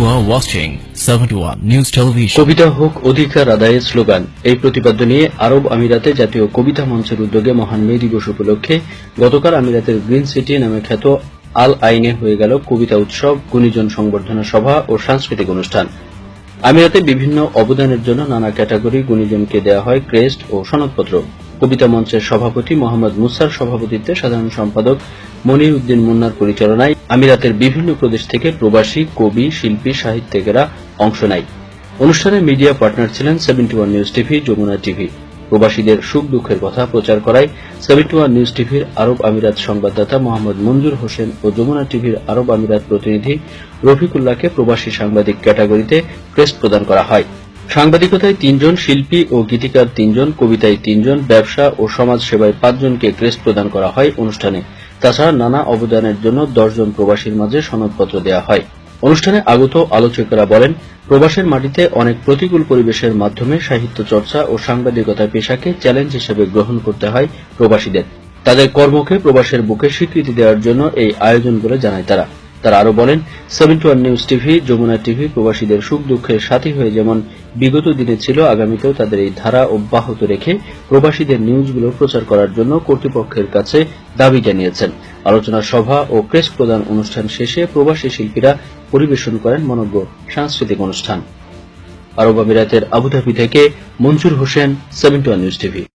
are watching 71 News Television. কবিতা হোক অধিকার আদায়ের স্লোগান এই প্রতিপাদ্য নিয়ে আরব আমিরাতে জাতীয় কবিতা মঞ্চের উদ্যোগে মহান মে দিবস উপলক্ষে গতকাল আমিরাতের গ্রিন সিটি নামে খ্যাত আল আইনে হয়ে গেল কবিতা উৎসব, গুণীজন সংবর্ধনা সভা ও সাংস্কৃতিক অনুষ্ঠান। আমিরাতে বিভিন্ন অবদানের জন্য নানা ক্যাটাগরি গুণীজনকে দেওয়া হয় ক্রেস্ট ও সনদপত্র। কবিতা মঞ্চের সভাপতি মোহাম্মদ মুসার সভাপতিত্বে সাধারণ সম্পাদক মনির উদ্দিন মুন্নার পরিচালনায় আমিরাতের বিভিন্ন প্রদেশ থেকে প্রবাসী কবি, শিল্পী, সাহিত্যিকেরা অংশ নেয়। অনুষ্ঠানে মিডিয়া পার্টনার ছিলেন 71 নিউজ টিভি, যমুনা টিভি। প্রবাসীদের সুখ দুঃখের কথা প্রচার করায় 71 নিউজ টিভির আরব আমিরাত সংবাদদাতা মোহাম্মদ মঞ্জুর হোসেন ও যমুনা টিভির আরব আমিরাত প্রতিনিধি রফিকুল্লাহকে প্রবাসী সাংবাদিক ক্যাটাগরিতে ক্রেস্ট প্রদান করা হয়। সাংবাদিকতায় 3 জন, শিল্পী ও গীতিকার 3 জন, কবিতায় 3 জন, ব্যবসা ও সমাজ সেবায় 5 জনকে ক্রেস্ট প্রদান করা হয় অনুষ্ঠানে। তাছাড়া নানা অবদানের জন্য 10 জন প্রবাসীর মাঝে সনদপত্র দেওয়া হয়। অনুষ্ঠানে আগত আলোচকেরা বলেন, প্রবাসের মাটিতে অনেক প্রতিকূল পরিবেশের মাধ্যমে সাহিত্য চর্চা ও সাংবাদিকতা পেশাকে চ্যালেঞ্জ হিসেবে গ্রহণ করতে হয় প্রবাসীদের। তাদের কর্মকে প্রবাসের বুকে স্বীকৃতি দেওয়ার জন্য এই আয়োজন বলে জানায় তারা। তারা আরো বলেন, 71 নিউজ টিভি, যমুনা টিভি প্রবাসীদের সুখ দুঃখের সাথী হয়ে যেমন বিগত দিনে ছিল, আগামীতেও তাদের এই ধারা অব্যাহত রেখে প্রবাসীদের নিউজগুলো প্রচার করার জন্য কর্তৃপক্ষের কাছে দাবি জানিয়েছেন। আলোচনা সভা ও ক্রেস্ট প্রদান অনুষ্ঠান শেষে প্রবাসী শিল্পীরা পরিবেশন করেন মনোজ্ঞ সাংস্কৃতিক অনুষ্ঠান। আরব আমিরাতের আবুধাবি থেকে মঞ্জুর হোসেন, 71 নিউজ টিভি।